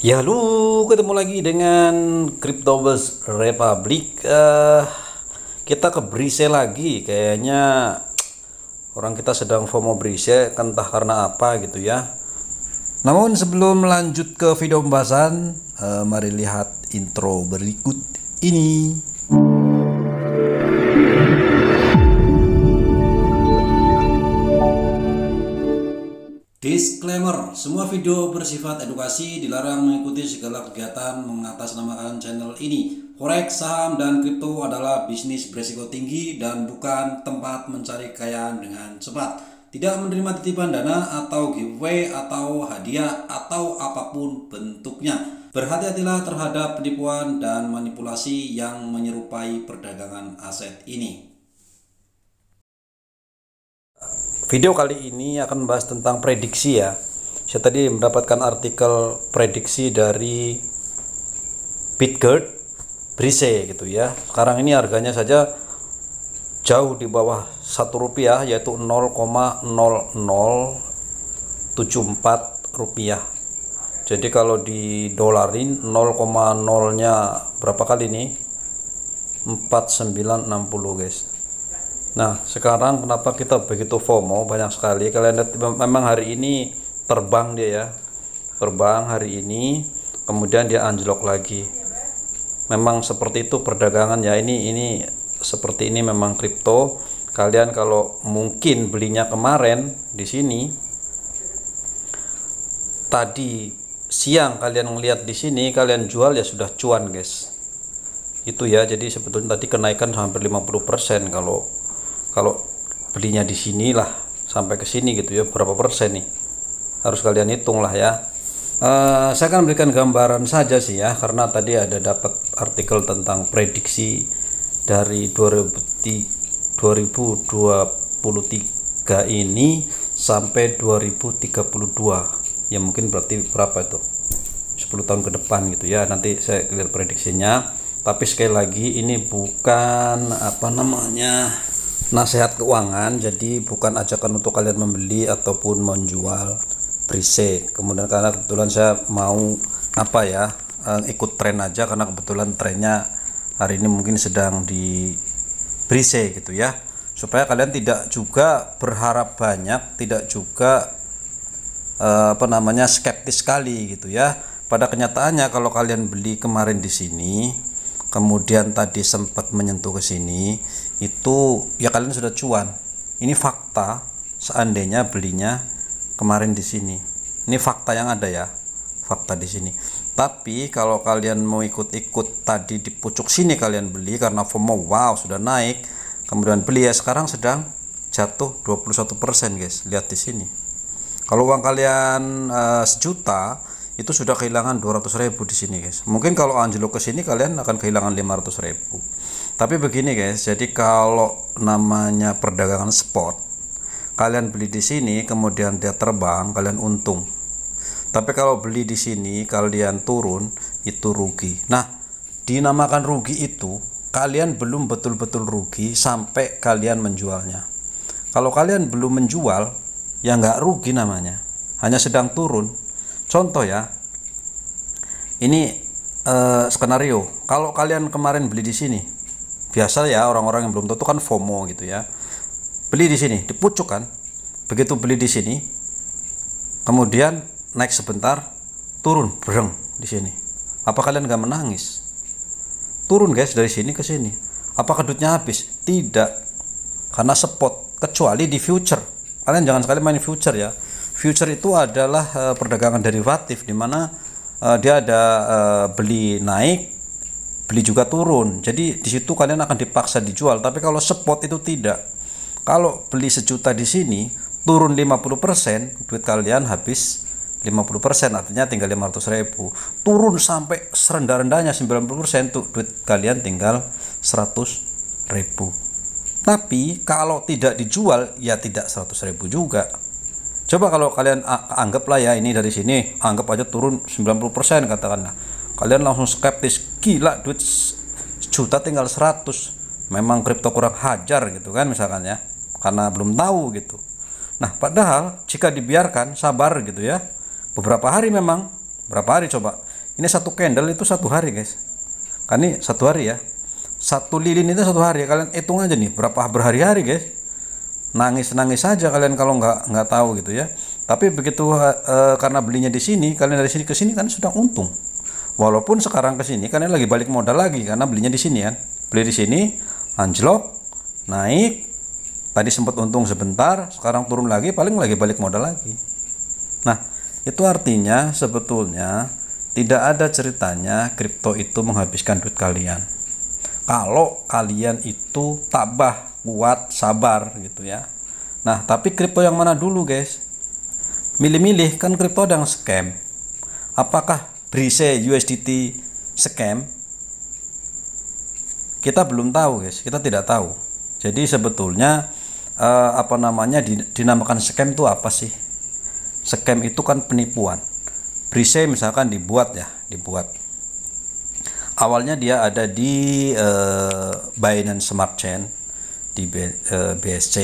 Ya lu ketemu lagi dengan Cryptobus Republic. Kita ke Brise lagi. Kayaknya orang kita sedang FOMO Brise, entah karena apa gitu ya. Namun sebelum lanjut ke video pembahasan, mari lihat intro berikut ini. Disclaimer, semua video bersifat edukasi, dilarang mengikuti segala kegiatan mengatasnamakan channel ini. Forex, saham, dan kripto adalah bisnis beresiko tinggi dan bukan tempat mencari kekayaan dengan cepat. Tidak menerima titipan dana atau giveaway atau hadiah atau apapun bentuknya. Berhati-hatilah terhadap penipuan dan manipulasi yang menyerupai perdagangan aset ini. Video kali ini akan membahas tentang prediksi ya. Saya tadi mendapatkan artikel prediksi dari Bitgert Brise gitu ya. Sekarang ini harganya saja jauh di bawah Rp1, yaitu 0,0074 rupiah. Jadi kalau di dolarin 0,0-nya berapa kali nih? 4960 guys. Nah, sekarang kenapa kita begitu FOMO banyak sekali? Kalian lihat memang hari ini terbang dia ya. Terbang hari ini, kemudian dia anjlok lagi. Memang seperti itu perdagangan ya. Ini seperti ini memang kripto. Kalian kalau mungkin belinya kemarin di sini, tadi siang kalian ngelihat di sini, kalian jual ya sudah cuan, guys. Itu ya. Jadi sebetulnya tadi kenaikan hampir 50% kalau belinya di sinilah sampai ke sini gitu ya, berapa persen nih harus kalian hitung lah ya. Saya akan berikan gambaran saja sih ya, karena tadi ada dapat artikel tentang prediksi dari 2023 ini sampai 2032 ya, mungkin berarti berapa itu, 10 tahun ke depan gitu ya. Nanti saya lihat prediksinya, tapi sekali lagi ini bukan nasihat keuangan, jadi bukan ajakan untuk kalian membeli ataupun menjual Brise. Kemudian karena kebetulan saya mau ikut tren aja, karena kebetulan trennya hari ini mungkin sedang di Brise gitu ya, supaya kalian tidak juga berharap banyak, tidak juga skeptis sekali gitu ya. Pada kenyataannya kalau kalian beli kemarin di sini, kemudian tadi sempat menyentuh ke sini, itu ya kalian sudah cuan. Ini fakta, seandainya belinya kemarin di sini. Ini fakta yang ada ya, fakta di sini. Tapi kalau kalian mau ikut-ikut tadi di pucuk sini kalian beli karena FOMO, wow sudah naik, kemudian beli ya, sekarang sedang jatuh 21% guys. Lihat di sini. Kalau uang kalian 1 juta, itu sudah kehilangan 200.000 di sini guys. Mungkin kalau anjlok ke sini kalian akan kehilangan 500.000. Tapi begini guys, jadi kalau namanya perdagangan spot, kalian beli di sini kemudian dia terbang, kalian untung. Tapi kalau beli di sini kalian turun, itu rugi. Nah, dinamakan rugi itu kalian belum betul-betul rugi sampai kalian menjualnya. Kalau kalian belum menjual, ya nggak rugi namanya, hanya sedang turun. Contoh ya, ini skenario. Kalau kalian kemarin beli di sini, biasa ya, orang-orang yang belum tahu itu kan FOMO gitu ya. Beli di sini, di pucuk kan. Begitu beli di sini, kemudian naik sebentar, turun, bereng di sini. Apa kalian nggak menangis? Turun guys dari sini ke sini. Apakah duitnya habis? Tidak, karena spot. Kecuali di future. Kalian jangan sekali main future ya. Future itu adalah perdagangan derivatif, di mana dia ada beli naik, beli juga turun. Jadi di situ kalian akan dipaksa dijual. Tapi kalau spot itu tidak. Kalau beli 1 juta di sini, turun 50%, duit kalian habis 50%, artinya tinggal 500.000. Turun sampai serendah-rendahnya 90%, tuh duit kalian tinggal 100.000. Tapi kalau tidak dijual ya tidak 100.000 juga. Coba kalau kalian anggaplah ya, ini dari sini anggap aja turun 90% katakanlah. Kalian langsung skeptis, gila duit 1 juta tinggal 100. Memang kripto kurang hajar gitu kan misalkan ya, karena belum tahu gitu. Nah, padahal jika dibiarkan sabar gitu ya, beberapa hari, memang berapa hari coba, Ini satu candle itu 1 hari guys. Kan ini 1 hari ya. 1 lilin itu 1 hari. Kalian hitung aja nih berapa berhari-hari guys. Nangis saja kalian kalau nggak tahu gitu ya. Tapi begitu karena belinya di sini, kalian dari sini ke sini kan sudah untung. Walaupun sekarang ke sini kalian lagi balik modal lagi karena belinya di sini kan. Beli di sini, anjlok, naik. Tadi sempat untung sebentar, sekarang turun lagi, paling lagi balik modal lagi. Nah, itu artinya sebetulnya tidak ada ceritanya kripto itu menghabiskan duit kalian. Kalau kalian itu tabah, kuat, sabar gitu ya. Nah, tapi kripto yang mana dulu guys? Milih-milih, kan kripto ada yang scam. Apakah Brise USDT scam? Kita belum tahu guys, kita tidak tahu. Jadi sebetulnya dinamakan scam itu apa sih? Scam itu kan penipuan. Brise misalkan dibuat. Awalnya dia ada di Binance Smart Chain, di BSC,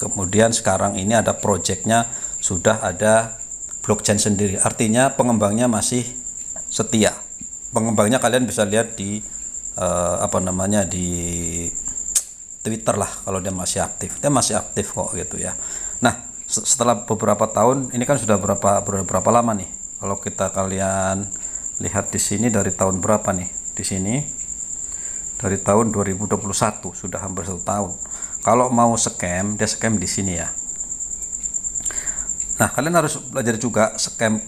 kemudian sekarang ini ada projectnya sudah ada blockchain sendiri. Artinya pengembangnya masih setia. Pengembangnya kalian bisa lihat di di Twitter lah, kalau dia masih aktif. Dia masih aktif kok gitu ya. Nah, setelah beberapa tahun, ini kan sudah berapa lama nih? Kalau kalian lihat di sini dari tahun berapa nih? Di sini dari tahun 2021, sudah hampir 1 tahun. Kalau mau scam, dia scam di sini ya. Nah, kalian harus belajar juga scam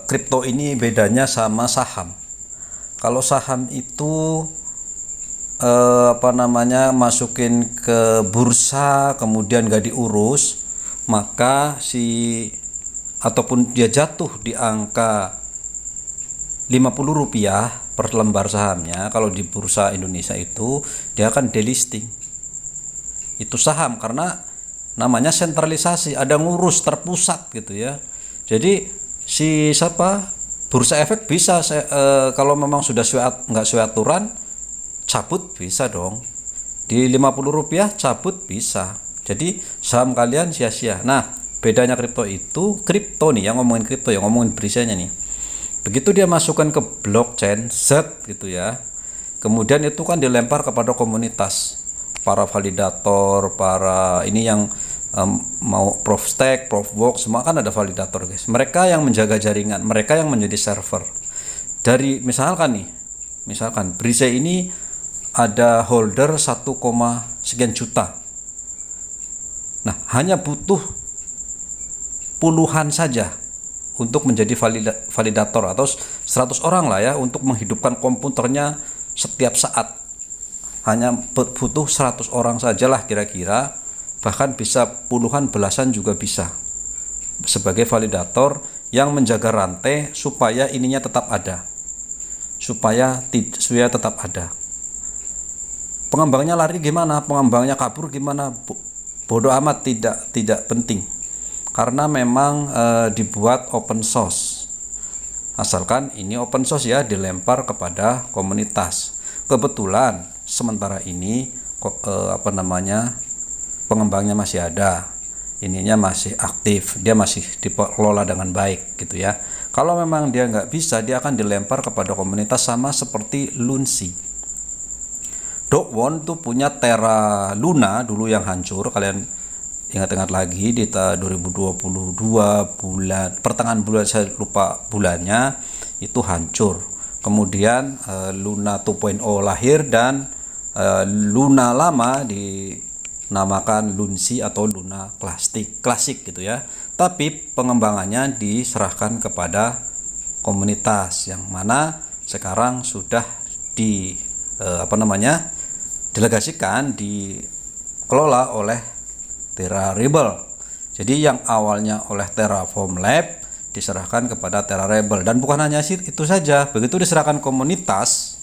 kripto ini bedanya sama saham. Kalau saham itu masukin ke bursa kemudian gak diurus, maka ataupun dia jatuh di angka Rp50 per lembar sahamnya, kalau di bursa Indonesia itu dia akan delisting. Itu saham karena namanya sentralisasi, ada ngurus terpusat gitu ya. Jadi bursa efek bisa kalau memang sudah nggak sesuai aturan, cabut bisa dong. Di Rp50 cabut bisa. Jadi saham kalian sia-sia. Nah, bedanya kripto nih, yang ngomongin berisanya nih. Begitu dia masukkan ke blockchain gitu ya. Kemudian itu kan dilempar kepada komunitas, para validator, para ini yang mau proof stake, proof work, semua kan ada validator guys. Mereka yang menjaga jaringan, mereka yang menjadi server. Dari misalkan Brise ini ada holder 1, sekian juta. Nah, hanya butuh puluhan saja untuk menjadi validator, atau 100 orang lah ya, untuk menghidupkan komputernya setiap saat. Hanya butuh 100 orang sajalah kira-kira, bahkan bisa puluhan, belasan juga bisa, sebagai validator yang menjaga rantai supaya ininya tetap ada, supaya tetap ada. Pengembangnya lari gimana, pengembangnya kabur gimana, bodoh amat, tidak penting, karena memang dibuat open source. Asalkan ini open source ya, dilempar kepada komunitas. Kebetulan sementara ini pengembangnya masih ada, ininya masih aktif, dia masih dikelola dengan baik gitu ya. Kalau memang dia nggak bisa, dia akan dilempar kepada komunitas, sama seperti Lunsi. Do Kwon tuh punya Terra Luna dulu yang hancur, kalian ingat-ingat lagi di tahun 2022 pertengahan bulan, saya lupa bulannya, itu hancur. Kemudian Luna 2.0 lahir, dan Luna lama dinamakan Lunsi atau Luna klasik gitu ya. Tapi pengembangannya diserahkan kepada komunitas, yang mana sekarang sudah delegasikan, dikelola oleh Terra Rebel. Jadi yang awalnya oleh Terraform Lab diserahkan kepada Terra Rebel, dan bukan hanya itu saja, begitu diserahkan komunitas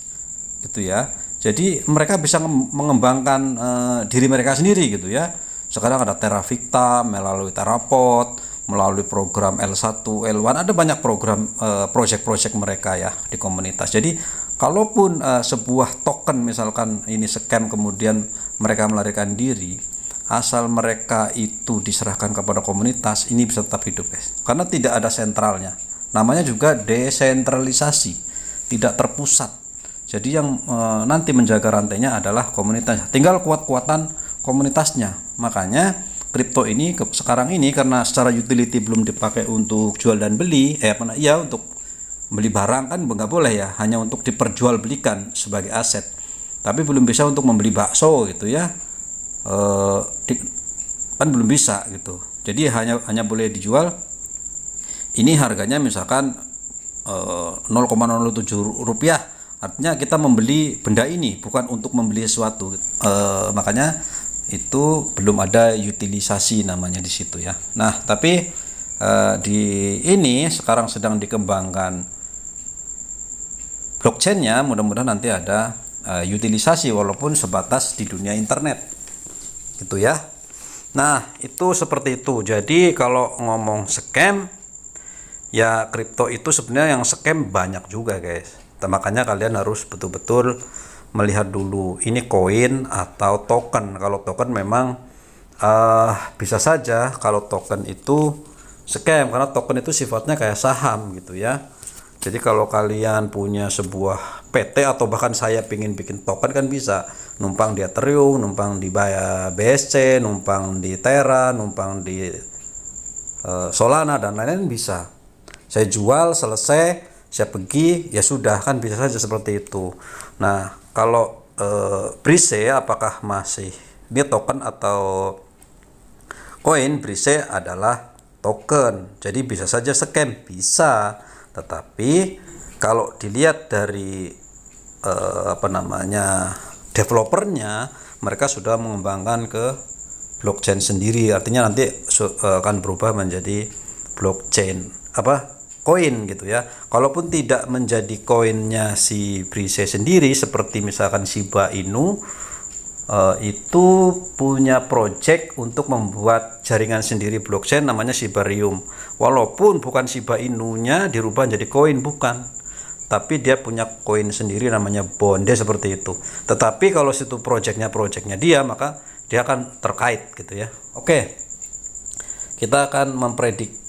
gitu ya. Jadi mereka bisa mengembangkan diri mereka sendiri gitu ya. Sekarang ada Terravicta melalui Terrapod, melalui program L1, L1, ada banyak program project-project mereka ya di komunitas. Jadi kalaupun sebuah token misalkan ini scam, kemudian mereka melarikan diri, asal mereka itu diserahkan kepada komunitas, ini bisa tetap hidup guys, karena tidak ada sentralnya. Namanya juga desentralisasi, tidak terpusat. Jadi yang nanti menjaga rantainya adalah komunitas, tinggal kuat-kuatan komunitasnya. Makanya kripto ini sekarang ini karena secara utility belum dipakai untuk jual dan beli, untuk beli barang kan nggak boleh ya, hanya untuk diperjualbelikan sebagai aset, tapi belum bisa untuk membeli bakso gitu ya, kan belum bisa gitu. Jadi hanya boleh dijual. Ini harganya misalkan 0,07 rupiah, artinya kita membeli benda ini bukan untuk membeli sesuatu. Makanya itu belum ada utilisasi namanya di situ ya. Nah tapi di ini sekarang sedang dikembangkan blockchainnya, mudah-mudahan nanti ada utilisasi walaupun sebatas di dunia internet gitu ya. Nah itu seperti itu. Jadi kalau ngomong scam ya, kripto itu sebenarnya yang scam banyak juga guys. Makanya kalian harus betul-betul melihat dulu ini koin atau token. Kalau token memang bisa saja kalau token itu scam, karena token itu sifatnya kayak saham gitu ya. Jadi kalau kalian punya sebuah PT atau bahkan saya pingin bikin token kan bisa, numpang di Ethereum, numpang di BSC, numpang di Terra, numpang di Solana dan lain-lain bisa. Saya jual selesai, saya pergi, ya sudah, kan bisa saja seperti itu. Nah kalau Brise apakah masih dia token atau koin? Brise adalah token, jadi bisa saja scam, bisa. Tetapi kalau dilihat dari developernya, mereka sudah mengembangkan ke blockchain sendiri, artinya nanti akan berubah menjadi blockchain koin gitu ya. Kalaupun tidak menjadi koinnya si Brise sendiri, seperti misalkan Shiba Inu, itu punya project untuk membuat jaringan sendiri blockchain namanya Shibarium. Walaupun bukan Shiba Inu-nya dirubah jadi koin, bukan, tapi dia punya koin sendiri namanya Bonde seperti itu. Tetapi kalau situ projectnya dia, maka dia akan terkait gitu ya. Oke, kita akan memprediksi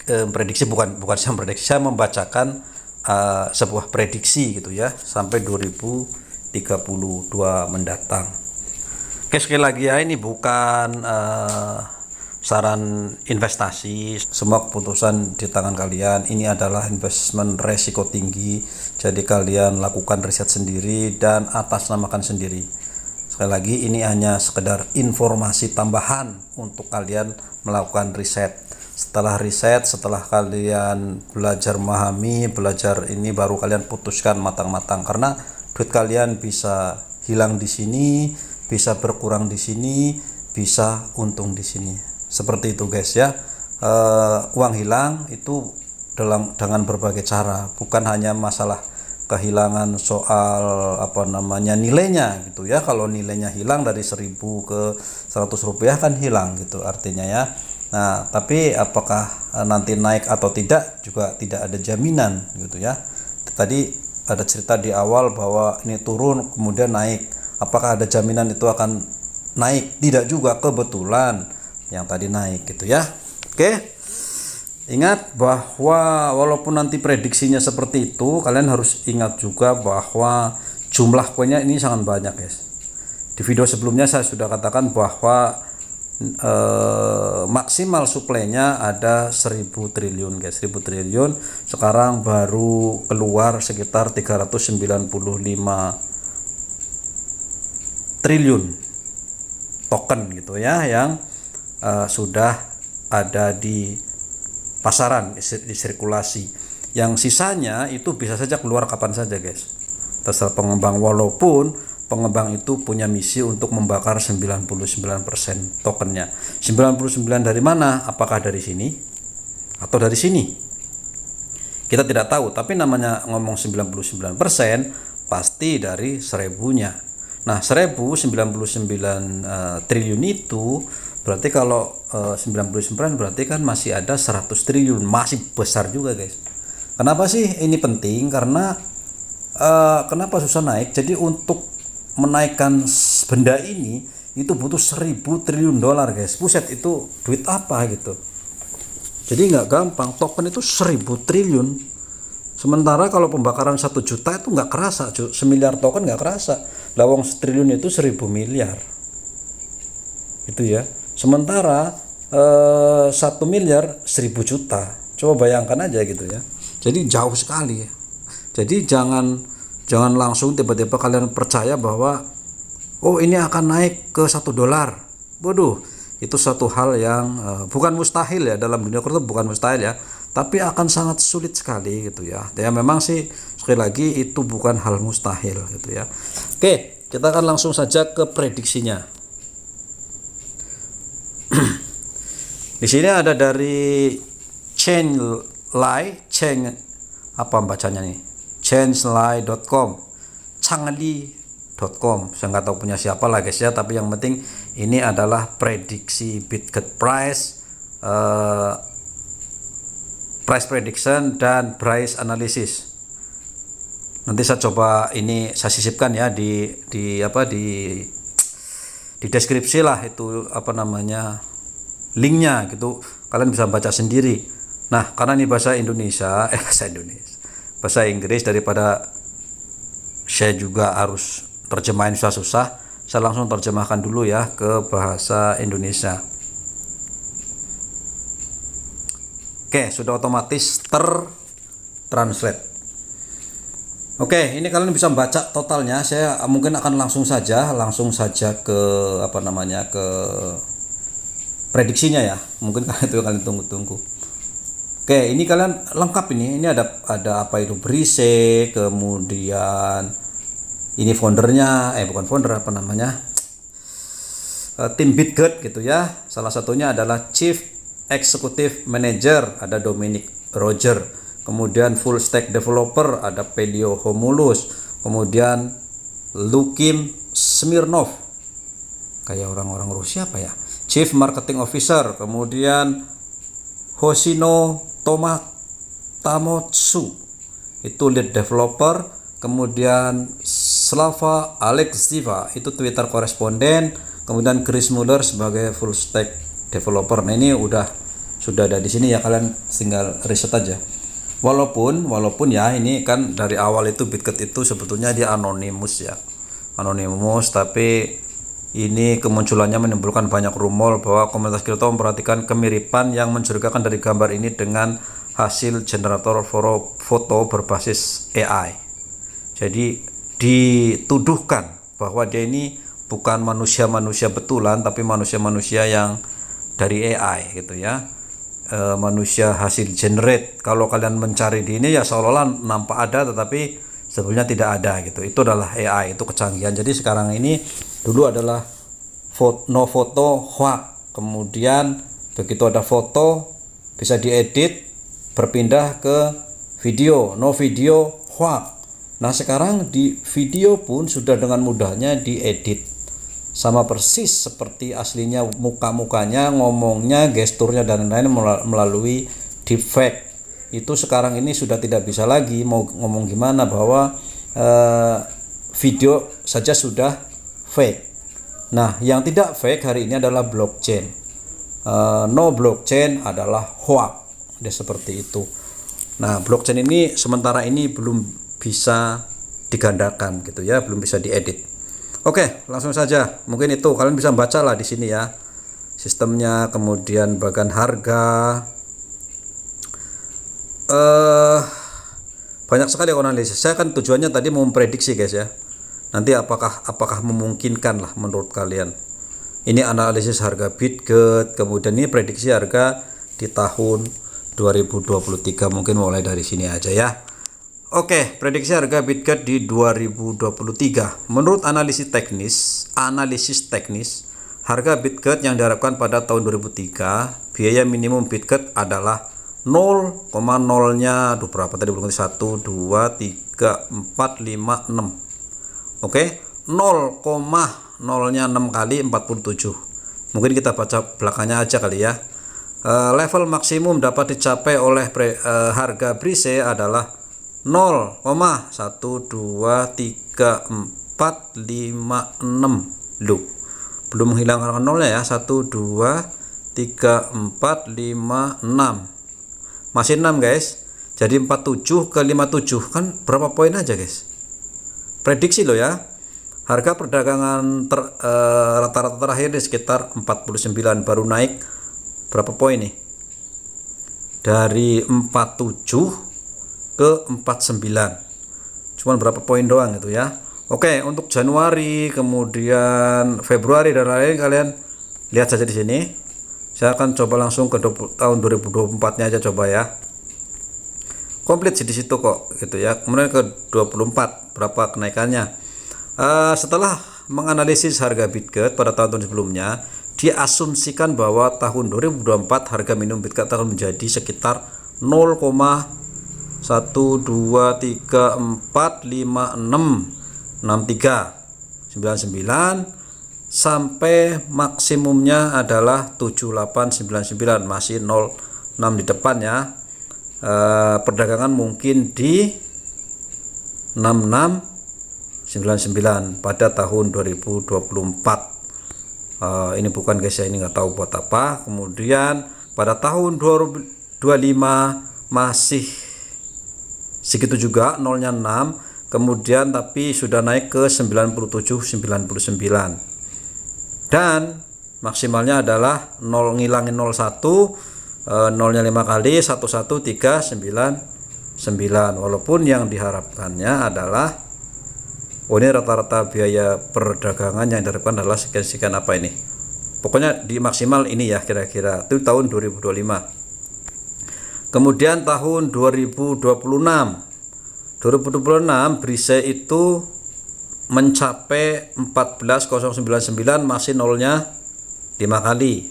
saya membacakan sebuah prediksi gitu ya sampai 2032 mendatang. Oke, sekali lagi ya, ini bukan saran investasi. Semua keputusan di tangan kalian. Ini adalah investment resiko tinggi, jadi kalian lakukan riset sendiri dan atasnamakan sendiri. Sekali lagi, ini hanya sekedar informasi tambahan untuk kalian melakukan riset. Setelah riset, setelah kalian belajar memahami, belajar ini, baru kalian putuskan matang-matang, karena duit kalian bisa hilang di sini, bisa berkurang di sini, bisa untung di sini. Seperti itu guys ya. Uang hilang itu dengan berbagai cara, bukan hanya masalah kehilangan soal nilainya gitu ya. Kalau nilainya hilang dari 1000 ke 100 rupiah kan hilang gitu artinya ya. Nah tapi apakah nanti naik atau tidak juga tidak ada jaminan gitu ya. Tadi ada cerita di awal bahwa ini turun kemudian naik, apakah ada jaminan itu akan naik? Tidak juga, kebetulan yang tadi naik gitu ya. Oke, ingat bahwa walaupun nanti prediksinya seperti itu, kalian harus ingat juga bahwa jumlah koinnya ini sangat banyak guys. Di video sebelumnya saya sudah katakan bahwa maksimal supply-nya ada 1000 triliun guys, 1000 triliun. Sekarang baru keluar sekitar 395 triliun token gitu ya, yang sudah ada di pasaran, di sirkulasi. Yang sisanya itu bisa saja keluar kapan saja guys, terserah pengembang, walaupun pengembang itu punya misi untuk membakar 99% tokennya. 99 dari mana? Apakah dari sini atau dari sini? Kita tidak tahu, tapi namanya ngomong 99% pasti dari 1000-nya. Nah 1099 triliun itu berarti kalau 99 berarti kan masih ada 100 triliun, masih besar juga guys. Kenapa sih ini penting? Karena kenapa susah naik? Jadi untuk menaikkan benda ini itu butuh 1000 triliun dolar guys. Buset, itu duit apa gitu. Jadi nggak gampang. Token itu 1000 triliun. Sementara kalau pembakaran 1 juta itu nggak kerasa, semiliar token nggak kerasa. Lawang triliun itu 1000 miliar. Itu ya. Sementara 1 miliar 1000 juta. Coba bayangkan aja gitu ya. Jadi jauh sekali ya. Jadi jangan langsung tiba-tiba kalian percaya bahwa oh ini akan naik ke $1. Waduh, itu satu hal yang bukan mustahil ya, dalam dunia kripto bukan mustahil ya, tapi akan sangat sulit sekali gitu ya. Ya memang sih sekali lagi itu bukan hal mustahil gitu ya. Oke, kita akan langsung saja ke prediksinya. Di sini ada dari apa bacanya nih? Chainly.com, Changli.com. Saya nggak tahu punya siapa lah guys ya, tapi yang penting ini adalah prediksi Bitget price, price prediction dan price analysis. Nanti saya coba ini saya sisipkan ya di deskripsi lah itu linknya gitu, kalian bisa baca sendiri. Nah karena ini bahasa Inggris, daripada saya juga harus terjemahin susah-susah, saya langsung terjemahkan dulu ya ke bahasa Indonesia. Oke, sudah otomatis tertranslate. Oke, ini kalian bisa baca totalnya. Saya mungkin akan langsung saja ke ke prediksinya ya. Mungkin itu yang kalian tunggu-tunggu. Oke, ini kalian lengkap ini. Ini ada apa itu Brise, kemudian ini foundernya, bukan founder tim Bitget gitu ya. Salah satunya adalah Chief Executive Manager, ada Dominic Roger. Kemudian full stack developer ada Pelio Homulus. Kemudian Lukim Smirnov, kayak orang-orang Rusia apa ya. Chief Marketing Officer. Kemudian Hoshino Tamotsu, itu lead developer. Kemudian Slava Alexieva, itu Twitter koresponden. Kemudian Chris Muller sebagai full stack developer. Nah ini sudah ada di sini ya, kalian tinggal riset aja. Walaupun ya ini kan dari awal itu Bitget itu sebetulnya dia anonimus ya, tapi ini kemunculannya menimbulkan banyak rumor bahwa komunitas kripto memperhatikan kemiripan yang mencurigakan dari gambar ini dengan hasil generator foto berbasis AI. Jadi dituduhkan bahwa dia ini bukan manusia betulan, tapi manusia yang dari AI gitu ya, manusia hasil generate. Kalau kalian mencari di ini ya seolah-olah nampak ada, tetapi sebenarnya tidak ada gitu. Itu adalah AI, itu kecanggihan. Jadi sekarang ini dulu adalah foto hoax, kemudian begitu ada foto bisa diedit berpindah ke video, video hoax. Nah sekarang di video pun sudah dengan mudahnya diedit sama persis seperti aslinya, mukanya, ngomongnya, gesturnya dan lain-lain melalui deepfake. Itu sekarang ini sudah tidak bisa lagi mau ngomong gimana bahwa video saja sudah fake. Nah yang tidak fake hari ini adalah blockchain. No blockchain adalah hoax. Dia seperti itu. Nah blockchain ini sementara ini belum bisa digandakan gitu ya, belum bisa diedit. Oke, langsung saja. Mungkin itu kalian bisa baca lah di sini ya sistemnya, kemudian bagian harga. Banyak sekali analisis. Saya kan tujuannya tadi mau memprediksi guys ya. Nanti apakah memungkinkan lah menurut kalian. Ini analisis harga Bitget, kemudian ini prediksi harga di tahun 2023. Mungkin mulai dari sini aja ya. Oke, prediksi harga Bitget di 2023. Menurut analisis teknis, harga Bitget yang diharapkan pada tahun 2003, biaya minimum Bitget adalah 0,0-nya berapa tadi belum 1 2 3 4 5 6. Oke, 0,0-nya 6 kali 47. Mungkin kita baca belakangnya aja kali ya. Level maksimum dapat dicapai oleh harga Brise adalah 0,1 2 3 4 5 6. Loh, belum menghilangkan nolnya ya. 1 2 3 4 5 6. Masih 6 guys. Jadi 47 ke 57 kan berapa poin aja guys. Prediksi loh ya. Harga perdagangan rata-rata terakhir di sekitar 49, baru naik berapa poin nih? Dari 47 ke 49. Cuman berapa poin doang itu ya. Oke, untuk Januari, kemudian Februari dan lain-lain kalian lihat saja di sini. Saya akan coba langsung ke tahun 2024-nya aja coba ya. Komplit sih di situ kok gitu ya. Kemudian ke 24 berapa kenaikannya. Setelah menganalisis harga Bitget pada tahun-tahun sebelumnya, diasumsikan bahwa tahun 2024 harga minimum Bitget akan menjadi sekitar 0,123456699 sampai maksimumnya adalah 7899, masih 06 di depan ya. Perdagangan mungkin di 6699 pada tahun 2024. Ini bukan guys ya, ini nggak tahu buat apa. Kemudian pada tahun 2025 masih segitu juga, nolnya 6, kemudian tapi sudah naik ke 9799 dan maksimalnya adalah 0 ngilangin 01, nolnya 5 kali 11399, walaupun yang diharapkannya adalah ini rata-rata biaya perdagangan yang diharapkan adalah sekian-sekian apa ini, pokoknya di maksimal ini ya kira-kira itu tahun 2025. Kemudian tahun 2026 Brise itu mencapai 14.099, masih nolnya 5 kali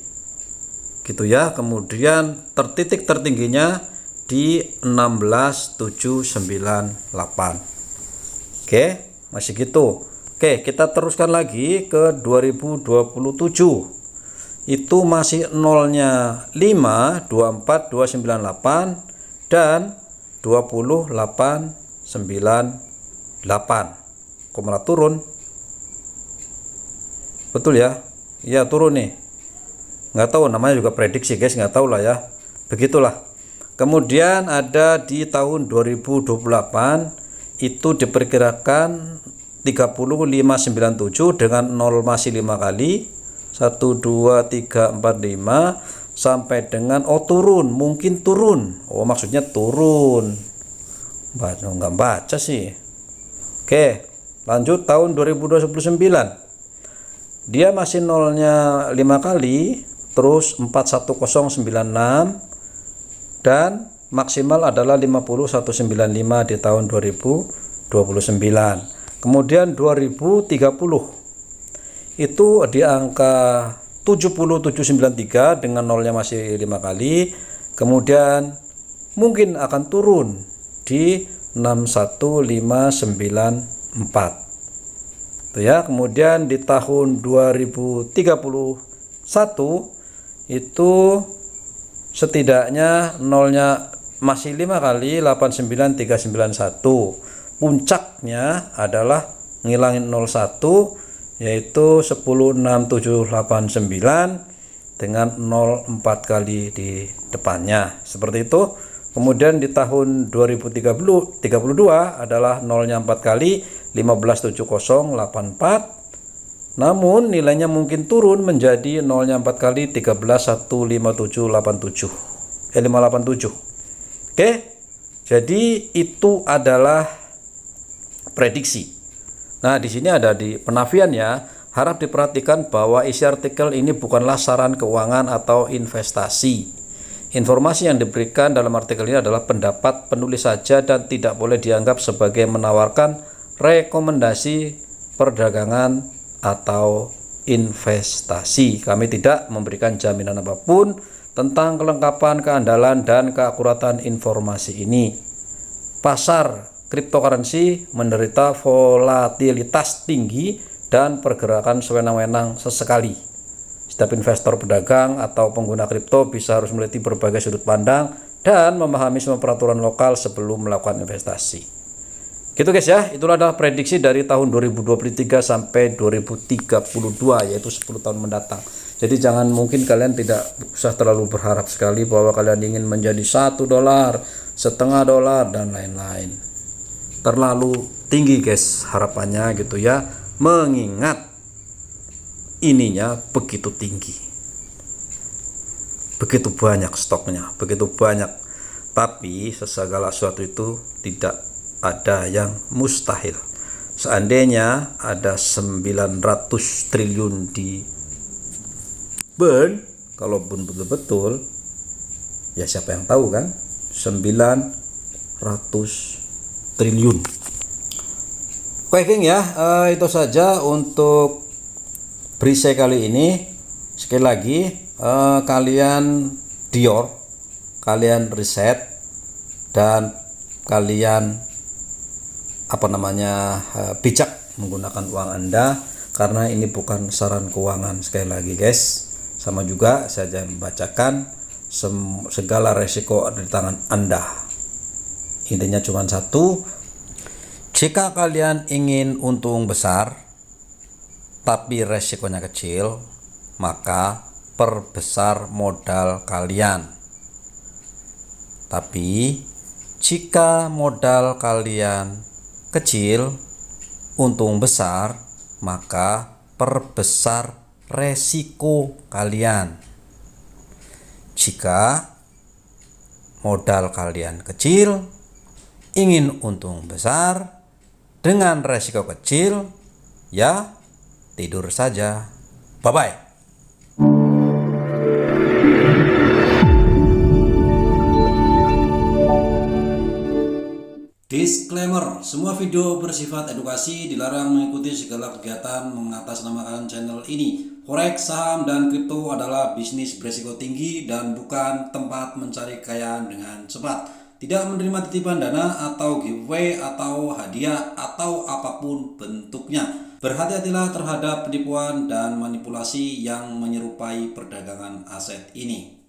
gitu ya. Kemudian titik tertingginya di 16.798. Oke, masih gitu. Oke, kita teruskan lagi ke 2027. Itu masih nolnya 5, 24, 298 dan 2898. Kok malah turun? Betul ya? Iya turun nih. Nggak tahu, namanya juga prediksi guys, nggak tahu lah ya. Begitulah. Kemudian ada di tahun 2028 itu diperkirakan 30.597 dengan 0 masih 5 kali. 1 2 3 4 5 sampai dengan turun, mungkin turun. Maksudnya turun. Nggak baca sih. Oke, lanjut tahun 2029. Dia masih nolnya 5 kali, terus 41096 dan maksimal adalah 50195 di tahun 2029. Kemudian 2030 itu di angka 70793 dengan nolnya masih 5 kali, kemudian mungkin akan turun di 61594 itu ya. Kemudian di tahun 2031 itu setidaknya nolnya masih 5 kali, 89391. Puncaknya adalah ngilangin 01 yaitu 106789 dengan 04 kali di depannya, seperti itu. Kemudian di tahun 2032 adalah nolnya 4 kali, 157084, namun nilainya mungkin turun menjadi nolnya 4 kali, 1315787 587. Oke, jadi itu adalah prediksi. Nah, di sini ada di penafian ya. Harap diperhatikan bahwa isi artikel ini bukanlah saran keuangan atau investasi. Informasi yang diberikan dalam artikel ini adalah pendapat penulis saja dan tidak boleh dianggap sebagai menawarkan rekomendasi perdagangan atau investasi. Kami tidak memberikan jaminan apapun tentang kelengkapan, keandalan, dan keakuratan informasi ini. Pasar cryptocurrency menderita volatilitas tinggi dan pergerakan sewenang-wenang sesekali. Setiap investor, pedagang, atau pengguna kripto bisa harus meliti berbagai sudut pandang dan memahami semua peraturan lokal sebelum melakukan investasi. Gitu guys ya, itulah adalah prediksi dari tahun 2023 sampai 2032, yaitu 10 tahun mendatang. Jadi jangan, mungkin kalian tidak usah terlalu berharap sekali bahwa kalian ingin menjadi $1, setengah dolar dan lain-lain. Terlalu tinggi guys harapannya gitu ya, mengingat ininya begitu tinggi, begitu banyak stoknya, begitu banyak. Tapi segala sesuatu itu tidak ada yang mustahil. Seandainya ada 900 triliun di burn, kalaupun betul-betul, ya siapa yang tahu kan, 900 triliun. Oke geng ya, itu saja untuk berisai kali ini. Sekali lagi, kalian Dior, kalian riset, dan kalian bijak menggunakan uang Anda, karena ini bukan saran keuangan. Sekali lagi guys, sama juga saya membacakan segala resiko ada di tangan Anda. Intinya cuma satu, jika kalian ingin untung besar tapi resikonya kecil, maka perbesar modal kalian. Tapi jika modal kalian kecil, untung besar, maka perbesar resiko kalian. Jika modal kalian kecil, ingin untung besar dengan resiko kecil, ya tidur saja. Bye-bye. Disclaimer, semua video bersifat edukasi, dilarang mengikuti segala kegiatan mengatasnamakan channel ini. Forex, saham, dan kripto adalah bisnis berisiko tinggi dan bukan tempat mencari kekayaan dengan cepat. Tidak menerima titipan dana atau giveaway atau hadiah atau apapun bentuknya. Berhati-hatilah terhadap penipuan dan manipulasi yang menyerupai perdagangan aset ini.